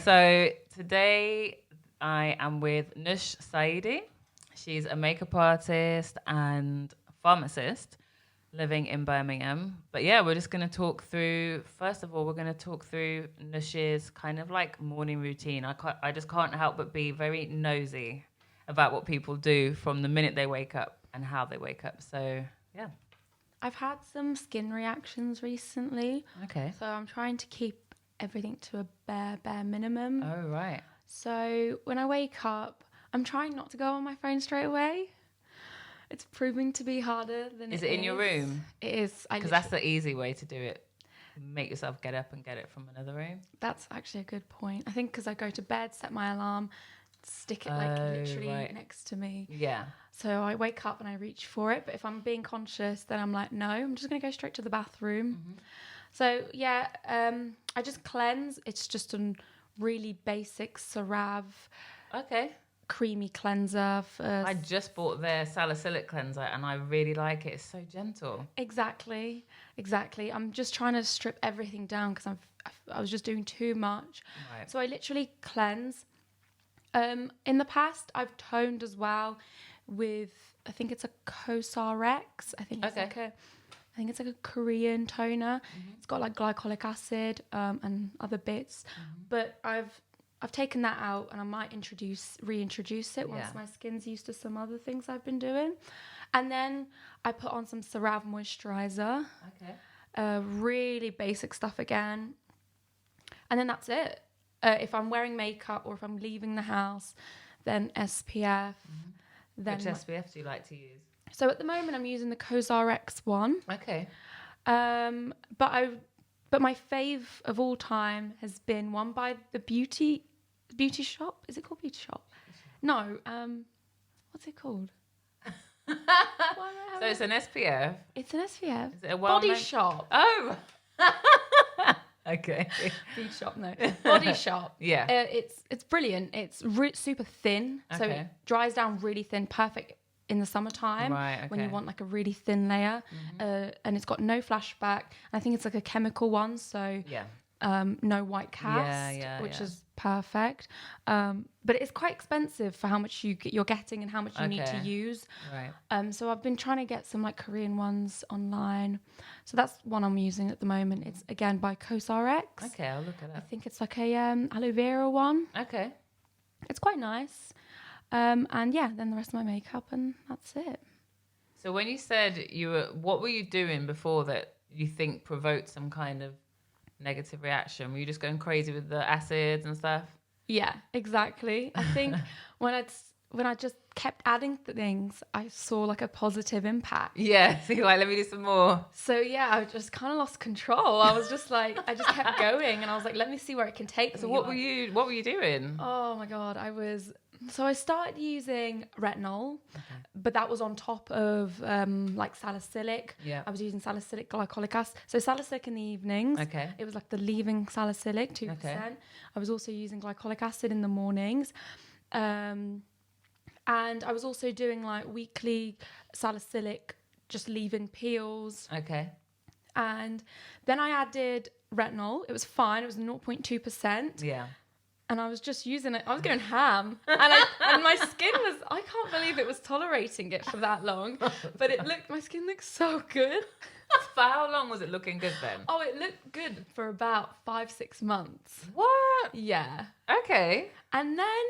So today I am with Nush Saidi. She's a makeup artist and pharmacist living in Birmingham. But yeah, we're just going to talk through, first of all, we're going to talk through Nush's kind of like morning routine. I just can't help but be very nosy about what people do from the minute they wake up and how they wake up. So yeah. I've had some skin reactions recently. Okay. So I'm trying to keep everything to a bare minimum. Oh, right. So when I wake up, I'm trying not to go on my phone straight away. It's proving to be harder than Is it in your room? It is. Because that's the easy way to do it. Make yourself get up and get it from another room. That's actually a good point. I think because I go to bed, set my alarm, stick it like literally next to me. Yeah. So I wake up and I reach for it. But if I'm being conscious, then I'm like, no, I'm just going to go straight to the bathroom. Mm-hmm. So yeah, I just cleanse. It's just a really basic CeraVe. Okay. Creamy cleanser. I just bought their salicylic cleanser and I really like it. It's so gentle. Exactly. I'm just trying to strip everything down because I was just doing too much. Right. So I literally cleanse. In the past, I've toned as well with, I think it's a CosRX. I think it's like a Korean toner. Mm-hmm. It's got like glycolic acid and other bits. Mm-hmm. But I've taken that out and I might reintroduce it once my skin's used to some other things I've been doing. And then I put on some CeraVe moisturizer. Okay. Really basic stuff again. And then that's it. If I'm wearing makeup or if I'm leaving the house, then SPF. Mm-hmm. Then which SPF do you like to use? So at the moment I'm using the CosRX one. Okay. But my fave of all time has been one by the Beauty Shop. Is it called Beauty Shop? No. What's it called? So it's an SPF. It's an SPF. Is it a Body Shop. Oh. Okay. Beauty Shop, no. Body Shop. Yeah. It's brilliant. It's super thin, so it dries down really thin, perfect in the summertime when you want like a really thin layer. Mm-hmm. And it's got no flashback. I think it's like a chemical one, so no white cast, which is perfect. But it's quite expensive for how much you're getting and how much you need to use. Right. So I've been trying to get some like Korean ones online. So that's one I'm using at the moment. It's again by CosRX. Okay, I'll look it up. I think it's like a aloe vera one. Okay. It's quite nice. And yeah, then the rest of my makeup and that's it. So when you said what were you doing before that you think provoked some kind of negative reaction? Were you just going crazy with the acids and stuff? Yeah, exactly. I think when I just kept adding things, I saw like a positive impact. Yeah, so you're like, let me do some more. So yeah, I just kind of lost control. I was just like, I just kept going and I was like, let me see where it can take me. So what were you doing? Oh my God, So I started using retinol, but that was on top of like salicylic. Yeah. I was using salicylic glycolic acid. So salicylic in the evenings. Okay. It was like the leaving salicylic, 2%. Okay. I was also using glycolic acid in the mornings. And I was also doing like weekly salicylic, just leave-in peels. Okay. And then I added retinol. It was fine. It was 0.2%. Yeah. And I was just using it. I was going ham. And my skin was, I can't believe it was tolerating it for that long. But my skin looked so good. For how long was it looking good then? Oh, it looked good for about 5-6 months. What? Yeah. Okay. And then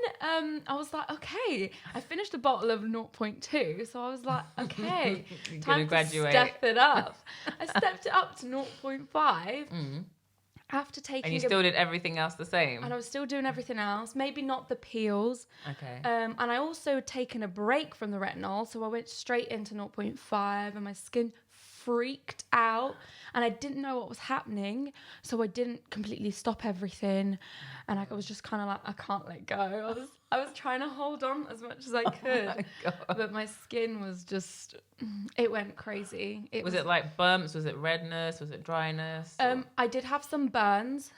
I was like, okay. I finished a bottle of 0.2. So I was like, okay. Time to step it up. I stepped it up to 0.5. Mm. After taking and you still did everything else the same? And I was still doing everything else. Maybe not the peels. Okay. And I also had taken a break from the retinol. So I went straight into 0.5 and my skin freaked out. And I didn't know what was happening. So I didn't completely stop everything. And I was just kind of like, I can't let go. I was trying to hold on as much as I could. But my skin was just, it went crazy. Was it like bumps? Was it redness? Was it dryness? I did have some burns.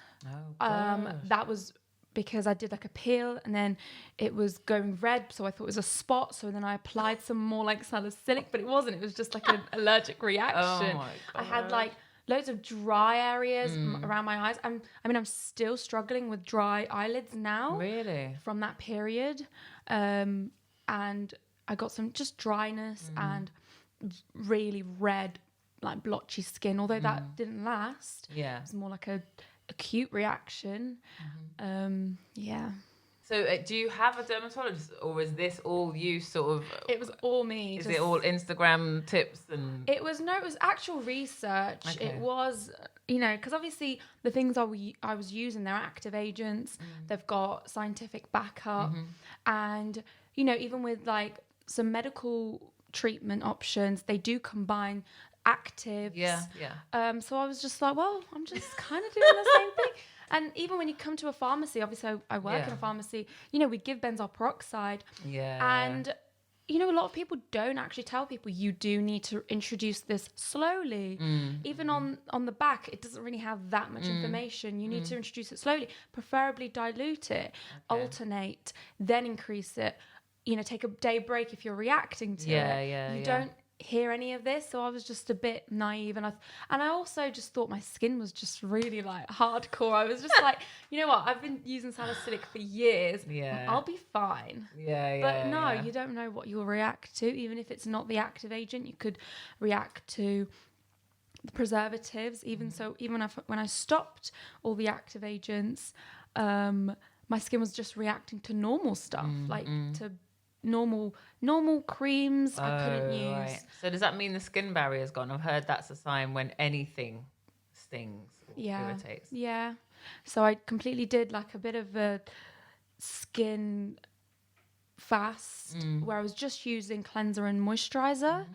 Oh, that was because I did like a peel and then it was going red. So I thought it was a spot. So then I applied some more like salicylic, but it wasn't. It was just like an allergic reaction. Oh my God. I had like loads of dry areas around my eyes. I'm still struggling with dry eyelids now. Really? From that period. And I got some just dryness and really red, like blotchy skin. Although that didn't last. Yeah. It was more like a acute reaction. Yeah. So do you have a dermatologist, or is this all you sort of... It was all me. Is it all Instagram tips? And it was actual research. Okay. It was, because obviously the things I was using, they're active agents. They've got scientific backup. And, even with like some medical treatment options, they do combine actives. Yeah. So I was just like, well, I'm just kind of doing the same thing. And even when you come to a pharmacy, obviously I work in a pharmacy, we give benzoyl peroxide. Yeah. And, a lot of people don't actually tell people you do need to introduce this slowly. Even on the back, it doesn't really have that much information. You need to introduce it slowly, preferably dilute it, alternate, then increase it. Take a day break if you're reacting to it. You don't hear any of this, so I was just a bit naive, and I also just thought my skin was just really like hardcore. I was just like, you know what, I've been using salicylic for years, I'll be fine. But no, you don't know what you'll react to. Even if it's not the active agent, you could react to the preservatives. Even when I stopped all the active agents, my skin was just reacting to normal stuff, like to normal creams I couldn't use. Right. So does that mean the skin barrier's gone? I've heard that's a sign when anything stings or irritates. Yeah. So I completely did like a bit of a skin fast where I was just using cleanser and moisturizer.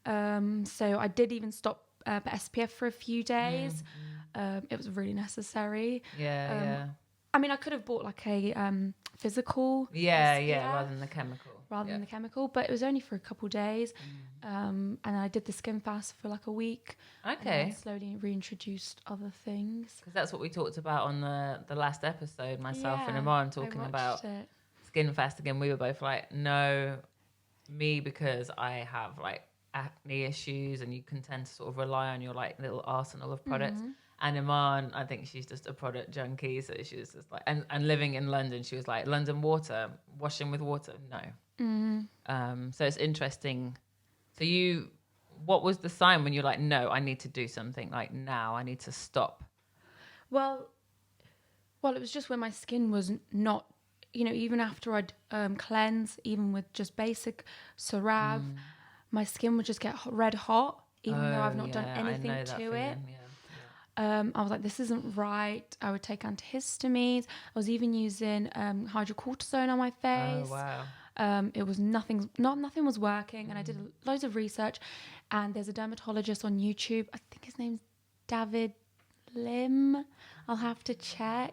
So I did even stop SPF for a few days. It was really necessary. I mean, I could have bought like a physical SPF, rather than the chemical. But it was only for a couple of days. And I did the skin fast for like a week. Okay. And slowly reintroduced other things. Because that's what we talked about on the last episode, myself and Iman talking about skin fast again. We were both like, no, me, because I have like acne issues, and you can tend to sort of rely on your like little arsenal of products. And Iman, I think she's just a product junkie. So she was just like, and living in London, she was like, London water, washing with water, no. So it's interesting. So what was the sign when you're like, no, I need to do something, like now I need to stop? Well, it was just when my skin was not, even after I'd cleanse, even with just basic CeraVe, my skin would just get red hot, even though I've not done anything to it. I was like, this isn't right. I would take antihistamines. I was even using hydrocortisone on my face. Oh, wow. It was nothing was working. And I did loads of research. And there's a dermatologist on YouTube. I think his name's David Lim. I'll have to check.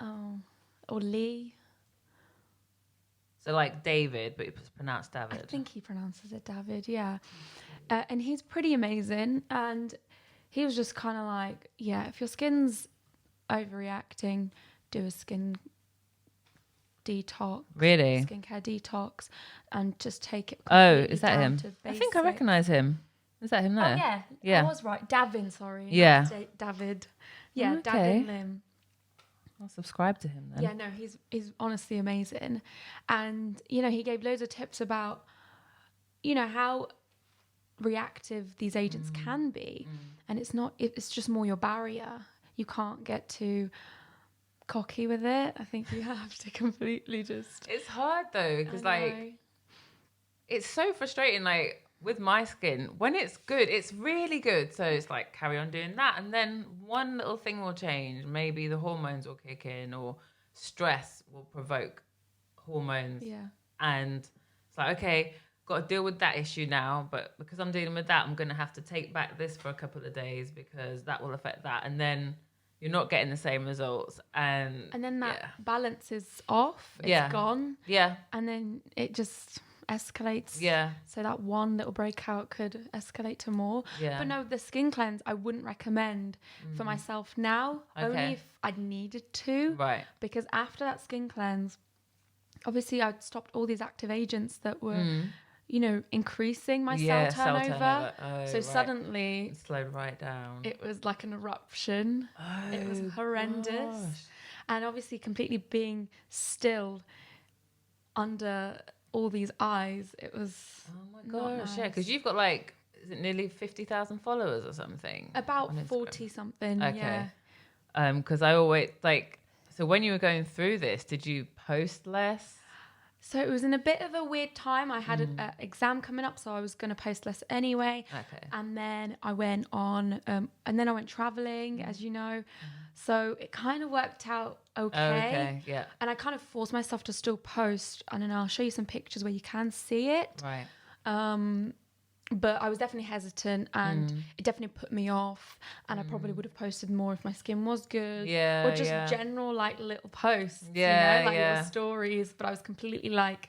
Oh, or Lee. So like David, but it's pronounced David. I think he pronounces it David, yeah. And he's pretty amazing. And he was just kind of like, if your skin's overreacting, do a skin detox. Really? Skincare detox, and just take it. Oh, is that him? I think I recognise him. Is that him there? Oh, yeah. I was right. Davin, sorry. Yeah. David. Yeah, okay. Davin Lim. I'll subscribe to him then. Yeah, no, he's honestly amazing. And, he gave loads of tips about, how reactive these agents can be. And it's just more your barrier. You can't get too cocky with it. I think you have to completely just... It's hard though, because like, it's so frustrating. Like with my skin, when it's good, it's really good. So it's like, carry on doing that. And then one little thing will change. Maybe the hormones will kick in, or stress will provoke hormones. Yeah. And it's like, okay, got to deal with that issue now, but because I'm dealing with that, I'm going to have to take back this for a couple of days because that will affect that. And then you're not getting the same results. And then that balance is off. It's gone. Yeah. And then it just escalates. Yeah. So that one little breakout could escalate to more. Yeah. But no, the skin cleanse I wouldn't recommend for myself now. Okay. Only if I needed to. Right. Because after that skin cleanse, obviously I'd stopped all these active agents that were increasing my Yeah, cell turnover. So right. suddenly It slowed right down. it was like an eruption. It was horrendous. Gosh. And obviously completely being still under all these eyes, it was Oh my not gosh, nice. yeah, because you've got like, is it nearly 50,000 followers or something? About on Instagram? 40 something, Okay. yeah. Because I always like, so when you were going through this, did you post less? So it was in a bit of a weird time. I had an exam coming up, so I was going to post less anyway. Okay. And then I went on, and then I went traveling, as you know. So it kind of worked out okay. Okay, yeah. And I kind of forced myself to still post. And then I'll show you some pictures where you can see it. Right. But I was definitely hesitant, and it definitely put me off. And I probably would have posted more if my skin was good. Yeah, or just yeah. general like little posts, Yeah, like yeah. little stories. But I was completely like,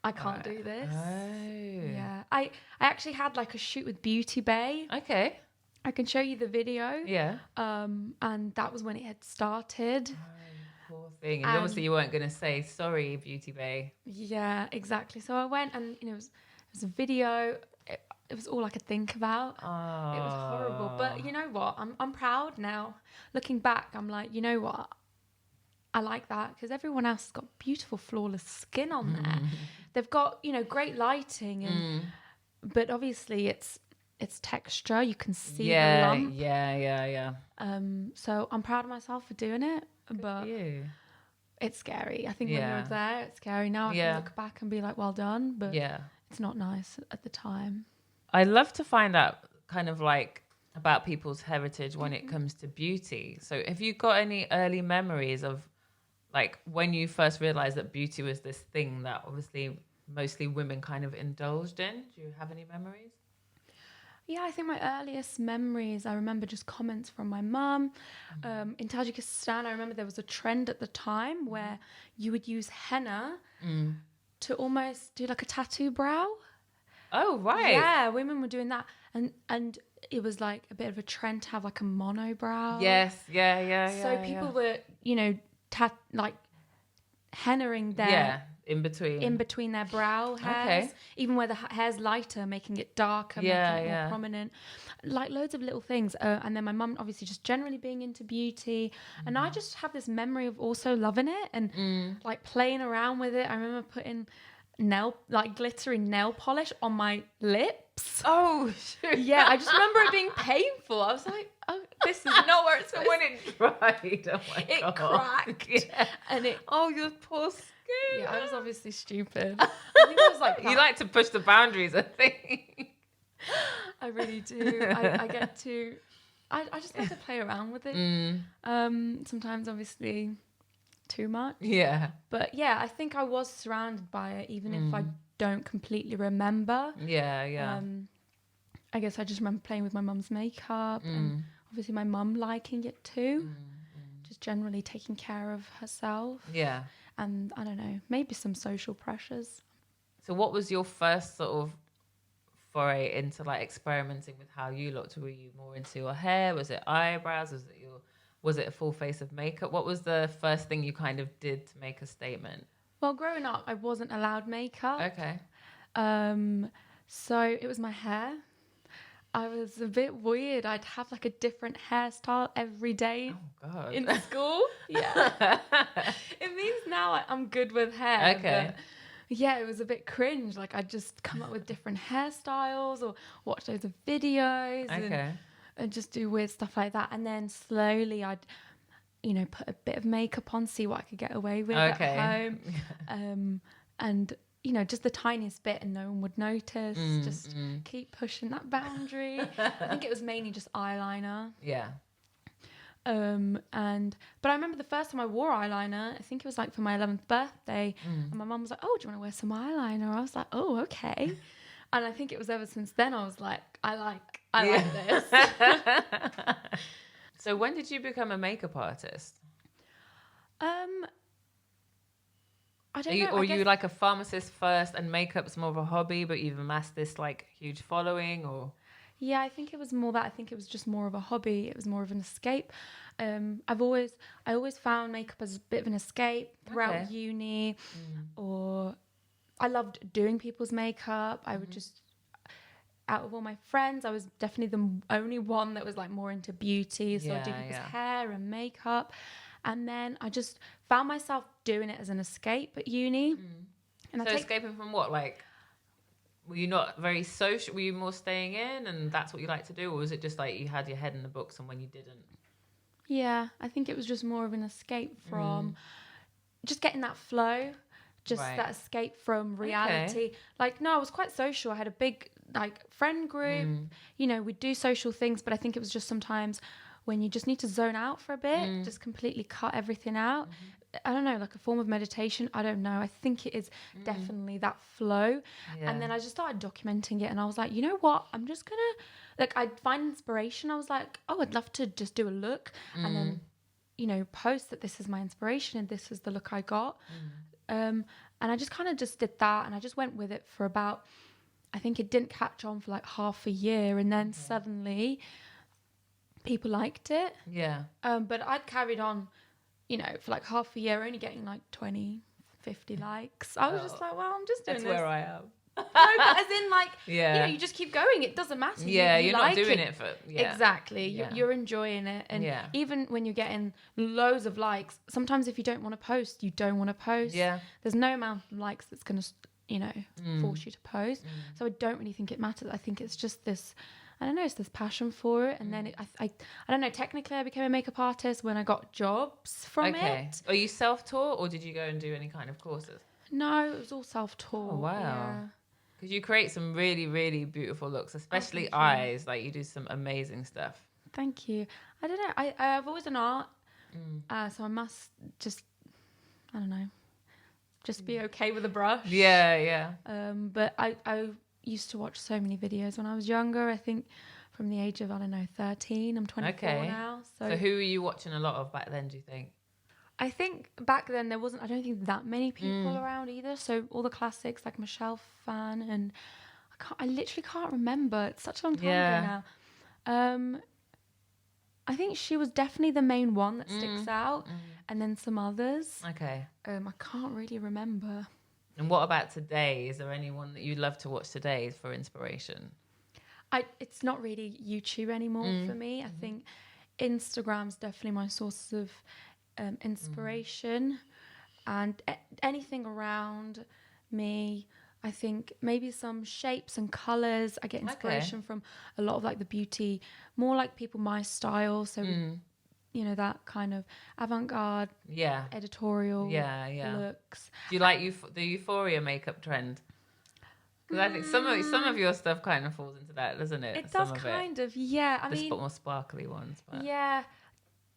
I can't do this. Oh. Yeah, I actually had like a shoot with Beauty Bay. Okay. I can show you the video. Yeah. And that was when it had started. Poor thing. And obviously you weren't going to say, sorry, Beauty Bay. Yeah, exactly. So I went, and it was a video. It was all I could think about. Oh. It was horrible. But you know what? I'm proud now. Looking back, I'm like, you know what? I like that, because everyone else has got beautiful, flawless skin on there. They've got, great lighting, and but obviously it's texture. You can see the lump. Yeah. So I'm proud of myself for doing it. But You. it's scary. I think when you're there, it's scary. Now I can look back and be like, well done. But it's not nice at the time. I love to find out kind of like about people's heritage when it comes to beauty. So have you got any early memories of like when you first realized that beauty was this thing that obviously mostly women kind of indulged in? Do you have any memories? Yeah, I think my earliest memories, I remember just comments from my mum. In Tajikistan, I remember there was a trend at the time where you would use henna to almost do like a tattoo brow. Oh, right. Yeah, women were doing that. And it was like a bit of a trend to have like a monobrow. Yes, yeah. So people were, like hennaing their... in between their brow hairs, even where the hair's lighter, making it darker, making it more prominent, like loads of little things. And then my mum obviously just generally being into beauty, and I just have this memory of also loving it and like playing around with it. I remember putting glittery nail polish on my lips. Oh, shoot. Yeah, I just remember it being painful. I was like, oh, this is not where it's when it dried, oh my it God. cracked, and it. Oh, your poor skin. Yeah, I was obviously stupid. I think it was like that. You like to push the boundaries, I think. I really do. I get to. I just like to play around with it. Sometimes, obviously, too much. Yeah. But yeah, I think I was surrounded by it, even if I don't completely remember. Yeah. I guess I just remember playing with my mum's makeup, and obviously my mum liking it too. Just generally taking care of herself. Yeah. And I don't know, maybe some social pressures. So what was your first sort of foray into like experimenting with how you looked? Were you more into your hair? Was it eyebrows? Was it a full face of makeup? What was the first thing you kind of did to make a statement? Well, growing up, I wasn't allowed makeup. Okay. So it was my hair. I was a bit weird. I'd have like a different hairstyle every day in school. Yeah. It means now I'm good with hair. Okay. But yeah, it was a bit cringe. Like I'd just come up with different hairstyles or watch loads of videos and just do weird stuff like that. And then slowly I'd, put a bit of makeup on, see what I could get away with at home. And just the tiniest bit and no one would notice. Keep pushing that boundary. I think it was mainly just eyeliner. Yeah. But I remember the first time I wore eyeliner, I think it was like for my 11th birthday, and my mum was like, "Oh, do you want to wear some eyeliner?" I was like, "Oh, okay." And I think it was ever since then I was like, I like this. So when did you become a makeup artist? I don't know. Or you like a pharmacist first and makeup's more of a hobby, but you've amassed this like huge following, or? Yeah, I think it was more that. I think it was just more of a hobby. It was more of an escape. I always found makeup as a bit of an escape throughout uni, or I loved doing people's makeup. I would just, out of all my friends, I was definitely the only one that was like more into beauty. So I'd do people's hair and makeup. And then I just found myself doing it as an escape at uni. And so escaping from what? Like, were you not very social? Were you more staying in and that's what you like to do? Or was it just like you had your head in the books and when you didn't? Yeah, I think it was just more of an escape from just getting that flow, just that escape from reality. Okay. Like, no, I was quite social. I had a big like friend group. You know, we'd do social things, but I think it was just sometimes when you just need to zone out for a bit, just completely cut everything out. I don't know, like a form of meditation. I don't know. I think it is definitely that flow. Yeah. And then I just started documenting it, and I was like, you know what? I'm just gonna like, I'd find inspiration. I was like, oh, I'd love to just do a look and then, you know, post that this is my inspiration and this is the look I got. And I just kind of just did that, and I just went with it for about, I think it didn't catch on for like half a year, and then suddenly people liked it. Yeah. But I'd carried on, you know, for like half a year, only getting like 20, 50 likes. I was just like, well, I'm just doing That's this. where I am. No, but as in like, you Yeah. know, you just keep going. It doesn't matter. Yeah, you're not like doing it for... Yeah. Exactly. Yeah. You're enjoying it. And even when you're getting loads of likes, sometimes if you don't want to post, you don't want to post. Yeah. There's no amount of likes that's going to, you know, force you to post. So I don't really think it matters. I think it's just this, I don't know, it's this passion for it. And then I don't know, technically I became a makeup artist when I got jobs from it. Are you self-taught or did you go and do any kind of courses? No, it was all self-taught. Oh, wow. Yeah. Because you create some really, really beautiful looks, especially eyes. Like you do some amazing stuff. Thank you. I don't know. I've always done art, so I must just, I don't know, just be okay with a brush. Yeah, yeah. But I used to watch so many videos when I was younger. I think from the age of, I don't know, 13. I'm 24 now. So who were you watching a lot of back then, do you think? I think back then there wasn't, I don't think that many people around either. So all the classics like Michelle Phan and I literally can't remember. It's such a long time ago now. I think she was definitely the main one that sticks out, and then some others. Okay. I can't really remember. And what about today? Is there anyone that you'd love to watch today for inspiration? It's not really YouTube anymore for me. I think Instagram's definitely my source of inspiration, and anything around me. I think maybe some shapes and colors. I get inspiration from a lot of like the beauty, more like people my style. So, you know, that kind of avant-garde, editorial looks. Do you like the Euphoria makeup trend? Because I think some of your stuff kind of falls into that, doesn't it? It does kind of, yeah. I mean, more sparkly ones, but yeah,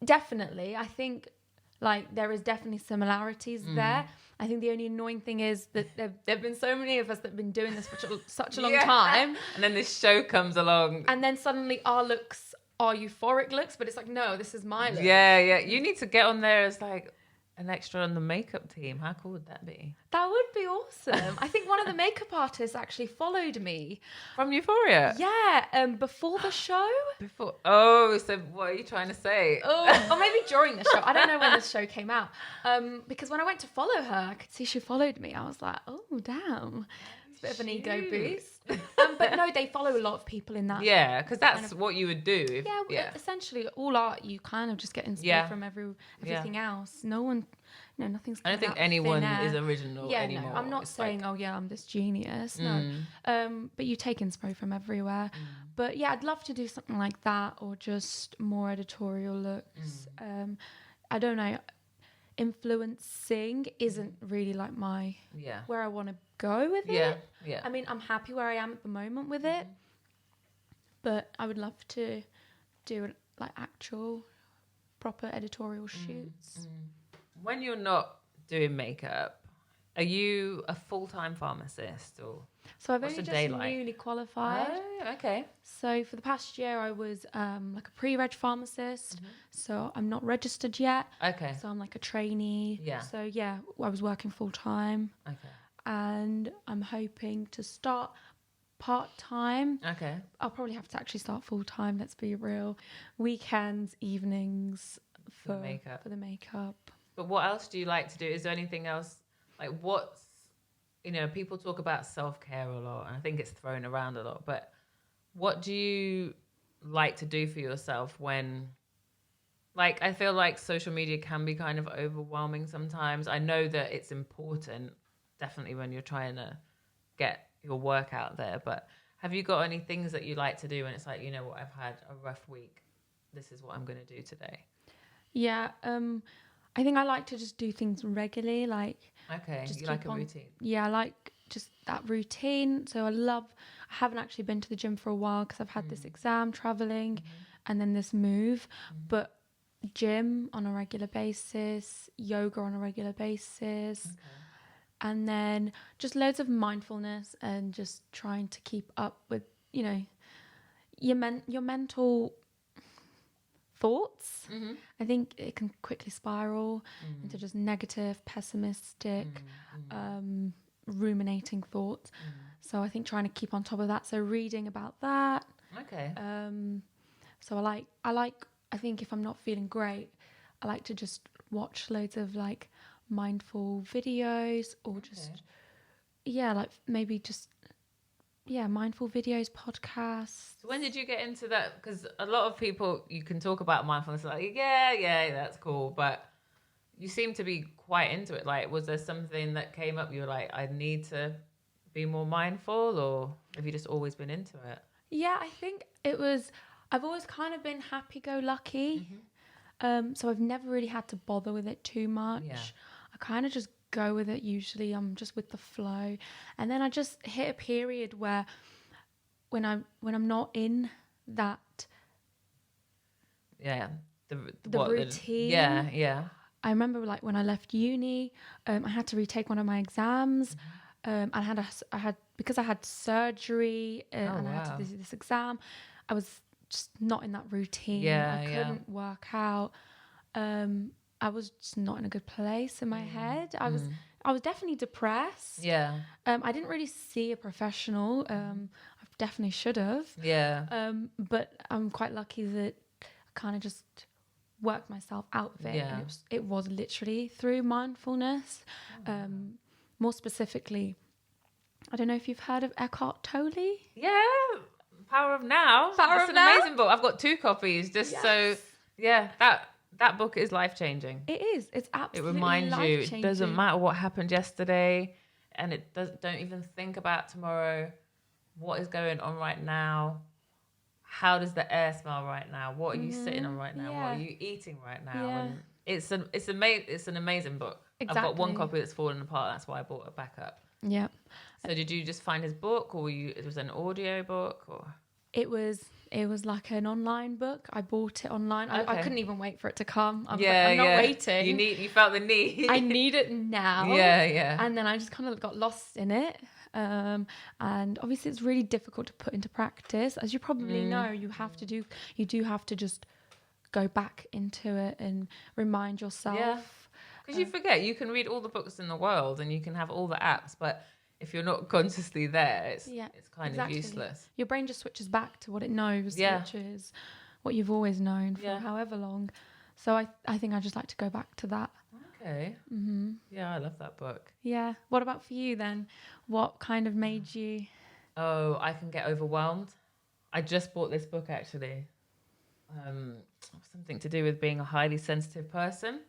definitely. I think like there is definitely similarities there. I think the only annoying thing is that there've been so many of us that have been doing this for such a long time, and then this show comes along, and then suddenly our looks are euphoric looks, but it's like, no, this is my look. Yeah. You need to get on there as like an extra on the makeup team. How cool would that be? That would be awesome. I think one of the makeup artists actually followed me from Euphoria. Yeah, before the show. So what are you trying to say? Or maybe during the show. I don't know when the show came out. Because when I went to follow her, I could see she followed me. I was like, oh damn. It's a bit of an ego boost. But no, they follow a lot of people in that. Yeah, because that's kind of what you would do. Essentially, all art, you kind of just get inspired from everything else. No one, nothing's. I don't think anyone is original anymore. No, I'm not saying, I'm this genius. No, but you take inspiration from everywhere. But yeah, I'd love to do something like that, or just more editorial looks. I don't know. Influencing isn't really like my where I want to go with it. Yeah. I mean, I'm happy where I am at the moment with it, but I would love to do like actual proper editorial shoots. When you're not doing makeup, are you a full-time pharmacist or? So I've only just newly qualified. Oh, okay. So for the past year, I was like a pre-reg pharmacist. So I'm not registered yet. Okay. So I'm like a trainee. Yeah. So yeah, I was working full-time. Okay. And I'm hoping to start part-time. Okay. I'll probably have to actually start full-time, let's be real. Weekends, evenings for the makeup. But what else do you like to do? Is there anything else? Like what's people talk about self-care a lot, and I think it's thrown around a lot, but what do you like to do for yourself when, like, I feel like social media can be kind of overwhelming sometimes. I know that it's important, definitely when you're trying to get your work out there, but have you got any things that you like to do when it's like, you know what, I've had a rough week, this is what I'm going to do today? Yeah, I think I like to just do things regularly, like... Okay, just you like a routine. Yeah, I like just that routine. So I haven't actually been to the gym for a while because I've had this exam, traveling, and then this move. But gym on a regular basis, yoga on a regular basis, and then just loads of mindfulness and just trying to keep up with, your mental thoughts. I think it can quickly spiral into just negative, pessimistic, ruminating thoughts. So I think trying to keep on top of that. So reading about that. Okay. So I think if I'm not feeling great, I like to just watch loads of like mindful videos or just maybe just mindful videos, podcasts. So when did you get into that? Because a lot of people, you can talk about mindfulness, like, yeah, that's cool, but you seem to be quite into it. Like, was there something that came up, you were like, I need to be more mindful, or have you just always been into it? Yeah, I think I've always kind of been happy-go-lucky. So I've never really had to bother with it too much. Yeah. I kind of just go with it usually. I'm just with the flow. And then I just hit a period where when I'm not in that the routine. Yeah. I remember like when I left uni, I had to retake one of my exams. I had because I had surgery and I had to do this exam. I was just not in that routine. I couldn't work out. I was just not in a good place in my head. I was definitely depressed. Yeah. I didn't really see a professional. I definitely should have. Yeah. But I'm quite lucky that I kind of just worked myself out of it. Yeah. And it was literally through mindfulness. More specifically, I don't know if you've heard of Eckhart Tolle. Yeah. Power of Now. It's an amazing book. I've got 2 copies so that book is life-changing. It is. It's absolutely life-changing. It reminds you, it doesn't matter what happened yesterday, and don't even think about tomorrow. What is going on right now? How does the air smell right now? What are you sitting on right now? Yeah. What are you eating right now? Yeah. And it's an amazing book. Exactly. I've got 1 copy that's fallen apart. That's why I bought it back up. Yeah. So did you just find his book, or it was an audio book, or? It was like an online book. I bought it online. Okay. I couldn't even wait for it to come. I was like, I'm not waiting. You felt the need. I need it now. Yeah. And then I just kind of got lost in it. And obviously it's really difficult to put into practice. As you probably know, you do have to just go back into it and remind yourself. Yeah. Because you forget, you can read all the books in the world and you can have all the apps, but if you're not consciously there, it's kind of useless. Your brain just switches back to what it knows, which is what you've always known for however long. So I think I just like to go back to that. Okay. Yeah, I love that book. Yeah. What about for you then? What kind of made you... Oh, I can get overwhelmed. I just bought this book actually. Something to do with being a highly sensitive person,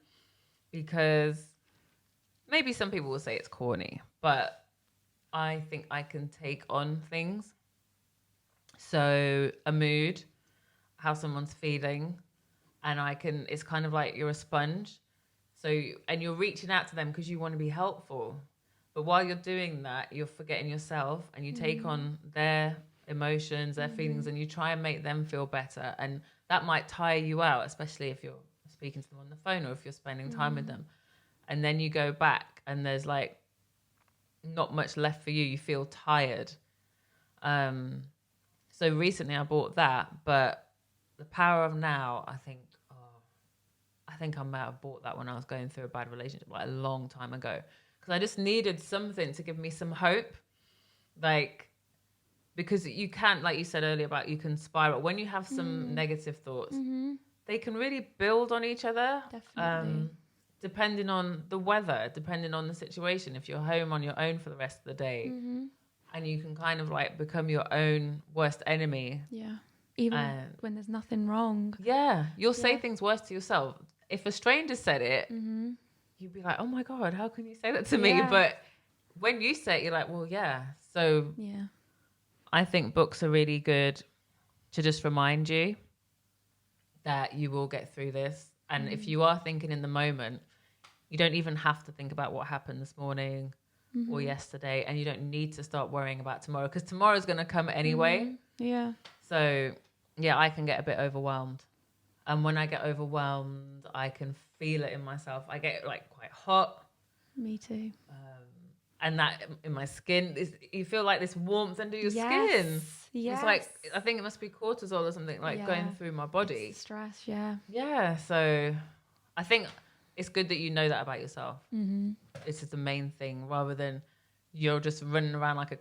because maybe some people will say it's corny, but I think I can take on things. So a mood, how someone's feeling, and it's kind of like you're a sponge. And you're reaching out to them because you want to be helpful. But while you're doing that, you're forgetting yourself, and you take on their emotions, their feelings, and you try and make them feel better. And that might tire you out, especially if you're speaking to them on the phone or if you're spending time with them. And then you go back and there's like not much left for you. You feel tired. So recently I bought that, but The Power of Now, I think I might have bought that when I was going through a bad relationship, like a long time ago, because I just needed something to give me some hope. Like, because you can't, like you said earlier about you can spiral. When you have some negative thoughts, they can really build on each other. Definitely. depending on the weather, depending on the situation. If you're home on your own for the rest of the day, and you can kind of like become your own worst enemy. Yeah. Even when there's nothing wrong. Yeah. You'll say things worse to yourself. If a stranger said it, you'd be like, oh my God, how can you say that to me? But when you say it, you're like, well, yeah. So I think books are really good to just remind you that you will get through this. And if you are thinking in the moment, you don't even have to think about what happened this morning or yesterday, and you don't need to start worrying about tomorrow, because tomorrow's going to come anyway. Yeah. So, yeah, I can get a bit overwhelmed. And when I get overwhelmed, I can feel it in myself. I get like quite hot. Me too. And that in my skin, you feel like this warmth under your skin. Yes. It's like, I think it must be cortisol or something like going through my body. It's stress, yeah. Yeah, so I think it's good that you know that about yourself. This is the main thing, rather than you're just running around like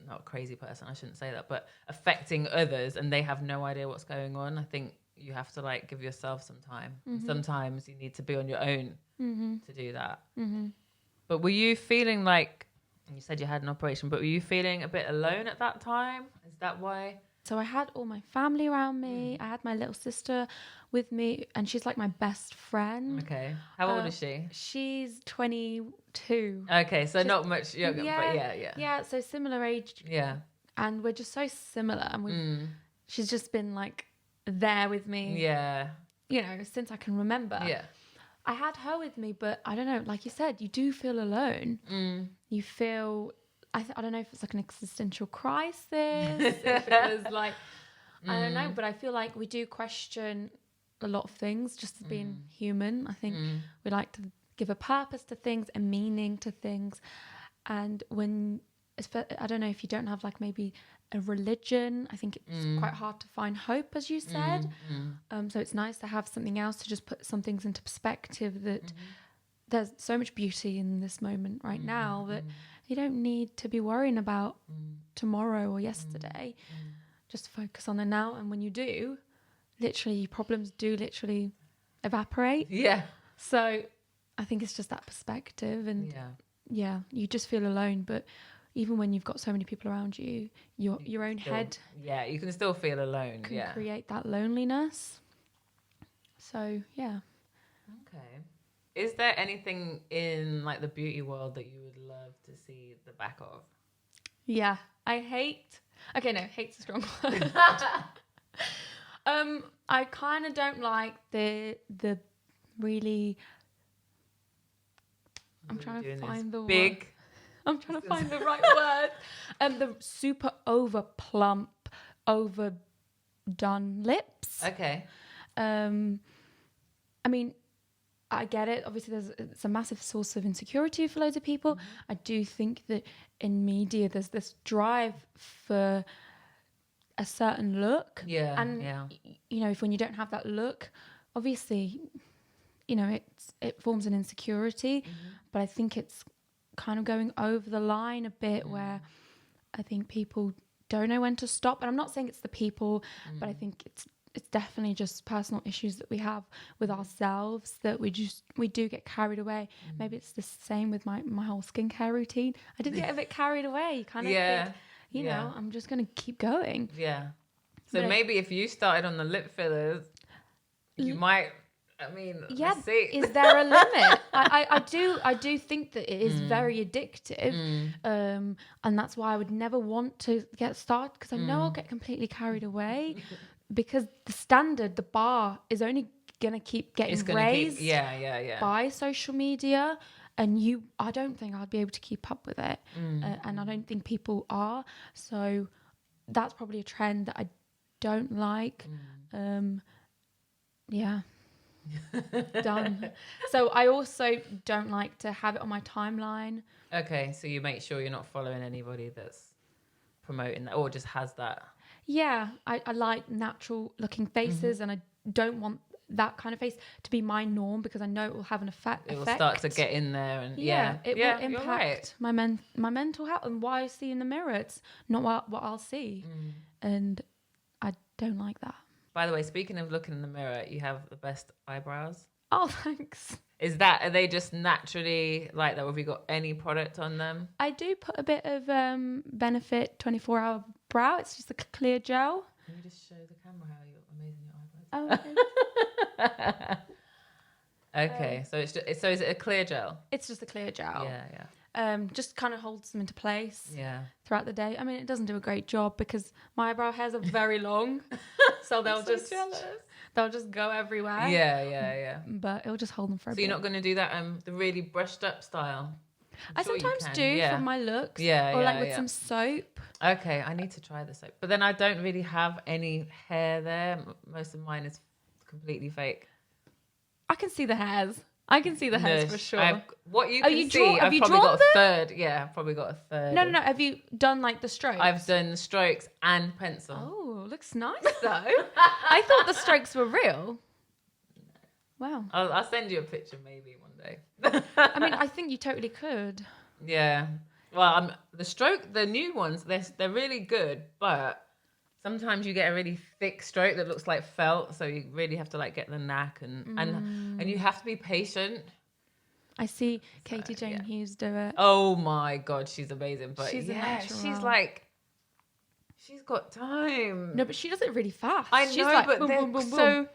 not a crazy person, I shouldn't say that, but affecting others and they have no idea what's going on. I think you have to like give yourself some time. Sometimes you need to be on your own to do that. But were you feeling like, and you said you had an operation, but were you feeling a bit alone at that time? Is that why? So I had all my family around me. I had my little sister with me, and she's like my best friend. Okay. How old is she? She's 22. Okay, so not much younger, but yeah. Yeah, so similar age. Yeah. And we're just so similar. And she's just been like there with me. Yeah. You know, since I can remember. Yeah. I had her with me, but I don't know, like you said, you do feel alone. You feel, I don't know if it's like an existential crisis, if it was like, I don't know, but I feel like we do question a lot of things just as being human. I think we like to give a purpose to things, a meaning to things. And when, I don't know, if you don't have like maybe a religion, I think it's quite hard to find hope, as you said. So it's nice to have something else to just put some things into perspective, that there's so much beauty in this moment right now that you don't need to be worrying about tomorrow or yesterday. Just focus on the now. And when you do, literally problems do literally evaporate. Yeah. So I think it's just that perspective, and you just feel alone. But even when you've got so many people around you, your own head, you can still feel alone. Can create that loneliness. So yeah. Okay. Is there anything in like the beauty world that you would love to see the back of? Yeah, hate's a strong word. I kind of don't like the really. I'm trying to find the big. word. I'm trying to find the right word. The super over plump, overdone lips. Okay. I mean, I get it. Obviously, it's a massive source of insecurity for loads of people. I do think that in media, there's this drive for a certain look. Yeah. And, you know, when you don't have that look, obviously, you know, it forms an insecurity. But I think it's kind of going over the line a bit, where I think people don't know when to stop. And I'm not saying it's the people, but I think it's definitely just personal issues that we have with ourselves, that we do get carried away. Maybe it's the same with my whole skincare routine. I did get a bit carried away. You kind of think, you know, I'm just going to keep going. Yeah. So maybe if you started on the lip fillers, you might, I mean, let's see. Is there a limit? I do think that it is very addictive. And that's why I would never want to get started, because I know I'll get completely carried away. Because the bar is only going to keep getting raised by social media. And I don't think I'd be able to keep up with it. And I don't think people are. So that's probably a trend that I don't like. Done. So I also don't like to have it on my timeline. Okay, so you make sure you're not following anybody that's promoting that or just has that. Yeah, I like natural looking faces, and I don't want that kind of face to be my norm, because I know it will have an effect. It will start to get in there, and it will impact my mental health and what I see in the mirror. It's not what I'll see, and I don't like that. By the way, speaking of looking in the mirror, you have the best eyebrows. Oh, thanks. Are they just naturally like that? Have you got any product on them? I do put a bit of Benefit 24-hour brow. It's just a clear gel. Can you just show the camera how amazing your eyebrows? Oh, okay. Okay, so is it a clear gel? It's just a clear gel. Yeah. Just kind of holds them into place. Yeah. Throughout the day. I mean, it doesn't do a great job because my eyebrow hairs are very long, so they'll just go everywhere. Yeah. But it'll just hold them for a bit. So you're not going to do that the really brushed up style? I sometimes do for my looks. Yeah, or with some soap. Okay, I need to try the soap. But then I don't really have any hair there. Most of mine is completely fake. I can see the hairs. I can see the hairs for sure. I've probably got a third. Yeah, I've probably got a third. No. Have you done like the strokes? I've done the strokes and pencil. Oh, looks nice though. I thought the strokes were real. Wow. I'll send you a picture maybe one day. I mean, I think you totally could. Yeah. Well, the new ones, they're really good, but sometimes you get a really thick stroke that looks like felt, so you really have to like get the knack and you have to be patient. I see Katie Jane Hughes do it. Oh my God, she's amazing. But she's she's got time. No, but she does it really fast. I she's know, like, but boom, they're boom, boom, boom. so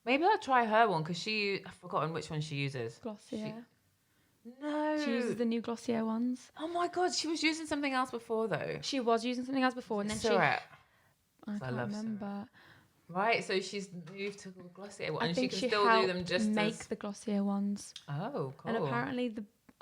maybe I'll try her one because I've forgotten which one she uses. Glossier. No. She uses the new Glossier ones. Oh my God, she was using something else before though. She was using something else before, and then I can't remember. Right, so she's moved to Glossier, and she can she still do them just make the Glossier ones. Oh, cool. And apparently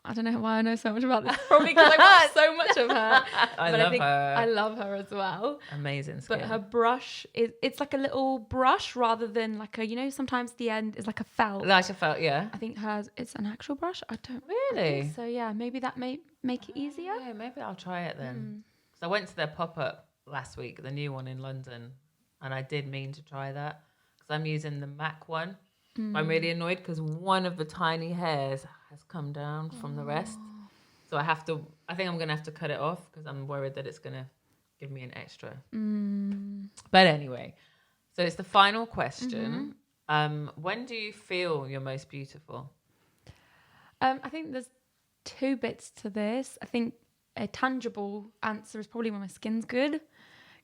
I don't know why I know so much about this. Probably because I watch so much of her. I love her as well. Amazing skin. But her brush it's like a little brush rather than like a sometimes the end is like a felt. Like a felt, yeah. I think hers it's an actual brush. I don't really. So yeah, maybe that may make it easier. Yeah, maybe I'll try it then. So I went to their pop-up last week, the new one in London, and I did mean to try that because I'm using the MAC one. I'm really annoyed because one of the tiny hairs has come down from the rest. So I think I'm going to have to cut it off because I'm worried that it's going to give me an extra. But anyway, so it's the final question. When do you feel you're most beautiful? I think there's two bits to this. I think a tangible answer is probably when my skin's good.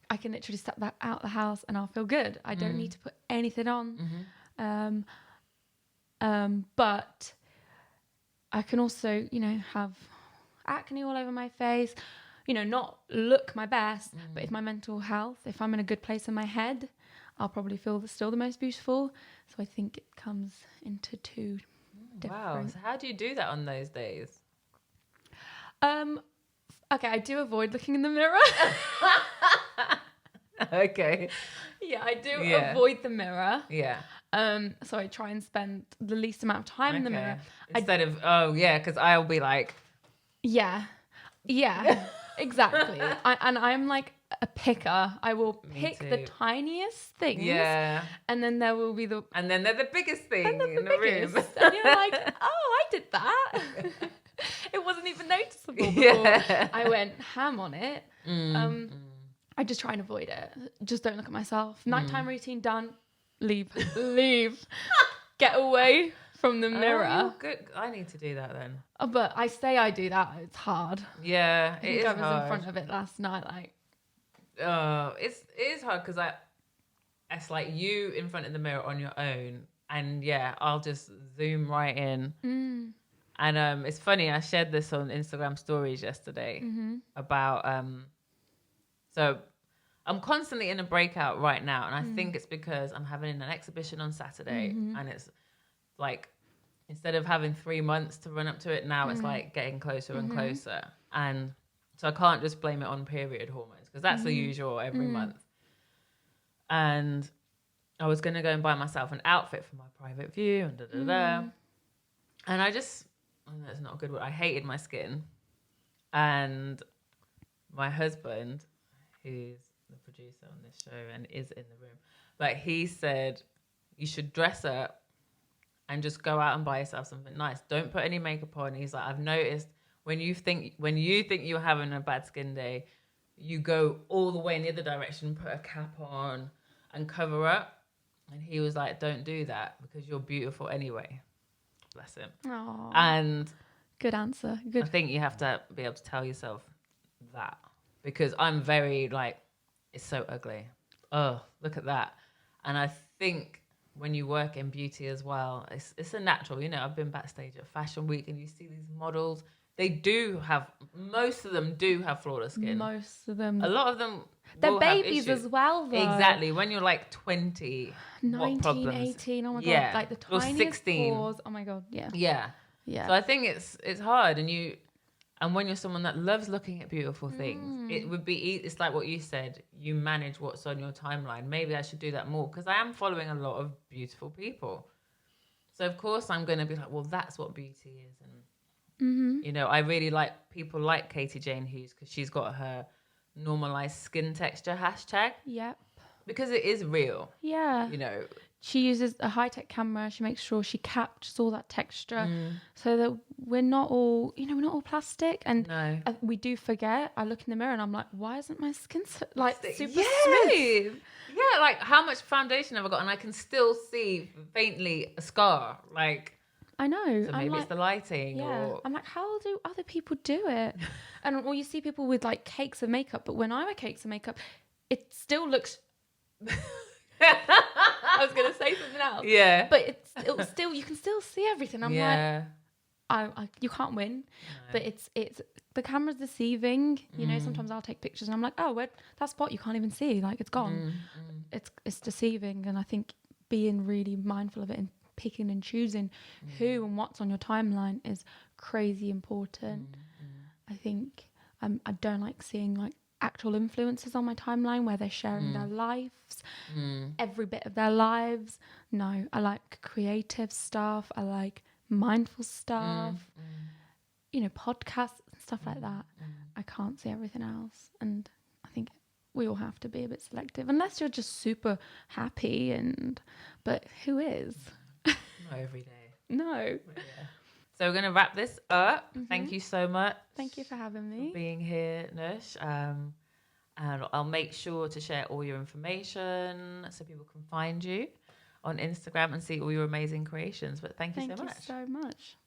I can literally step back out the house and I'll feel good. I don't need to put anything on. But I can also, have acne all over my face, not look my best, but if my mental health, if I'm in a good place in my head, I'll probably feel still the most beautiful. So I think it comes into two different. Wow. So how do you do that on those days? Okay, I do avoid looking in the mirror. Okay. Yeah, I do avoid the mirror. Yeah. So I try and spend the least amount of time in the mirror. Instead of, because I'll be like... Yeah, exactly. I'm like a picker. I will pick the tiniest things. Yeah. And then there will be And then they're the biggest thing in the room. And you're like, oh, I did that. It wasn't even noticeable before. Yeah. I went ham on it. I just try and avoid it. Just don't look at myself. Nighttime routine done. Leave. Get away from the mirror. Oh, good. I need to do that then. But I say I do that. It's hard. Yeah, it is hard. I was in front of it last night. It is hard because it's like you in front of the mirror on your own, and I'll just zoom right in. And it's funny. I shared this on Instagram stories yesterday about so I'm constantly in a breakout right now, and I think it's because I'm having an exhibition on Saturday, and it's like instead of having 3 months to run up to it, now it's like getting closer and closer, and so I can't just blame it on period hormones because that's the usual every month. And I was gonna go and buy myself an outfit for my private view and and I just that's not a good word. I hated my skin, and my husband, who's the producer on this show and is in the room, but he said you should dress up and just go out and buy yourself something nice. Don't put any makeup on. He's like, I've noticed when you think you're having a bad skin day, you go all the way in the other direction, put a cap on and cover up. And he was like, don't do that because you're beautiful anyway. bless him. Aww. And good answer. I Good. think you have to be able to tell yourself that, because I'm very like, it's so ugly. Oh, look at that. And I think when you work in beauty as well, it's a natural. You know, I've been backstage at Fashion Week and you see these models. Most of them do have flawless skin. Most of them. A lot of them They're will have babies issues. as well, though. Exactly. When you're like 20, 19, what problems? 18, oh my Yeah. God. Like the Or tiniest 16. pores. Oh my God, yeah. Yeah. Yeah. So I think it's hard, and when you're someone that loves looking at beautiful things, it would be it's like what you said, you manage what's on your timeline. Maybe I should do that more, because I am following a lot of beautiful people. So of course I'm going to be like, well, that's what beauty is. And you know, I really like people like Katie Jane Hughes, because she's got her normalized skin texture hashtag, Yep. because it is real. Yeah. You know, She uses a high-tech camera. She makes sure she captures all that texture so that we're not all plastic. And no. we do forget. I look in the mirror and I'm like, why isn't my skin super Yes. smooth? Yeah, like how much foundation have I got? And I can still see faintly a scar. Like, I know. so I'm maybe like, it's the lighting. yeah. Or... I'm like, how do other people do it? And well, you see people with like cakes of makeup, but when I wear cakes of makeup, it still looks... I was going to say something else. Yeah. But it's still, you can still see everything. I'm yeah. like, you can't win. No. But it's the camera's deceiving. You know, sometimes I'll take pictures and I'm like, oh, that spot you can't even see. Like, it's gone. It's deceiving. And I think being really mindful of it and picking and choosing who and what's on your timeline is crazy important. I think I don't like seeing like actual influencers on my timeline where they're sharing their lives, every bit of their lives. No, I like creative stuff. I like mindful stuff, you know, podcasts and stuff like that. I can't see everything else. And I think we all have to be a bit selective, unless you're just super happy. But who is? Not every day. No. But yeah. So we're going to wrap this up. Thank you so much. Thank you for having me. For being here, Nush. And I'll make sure to share all your information so people can find you on Instagram and see all your amazing creations. But thank you so much. Thank you so much.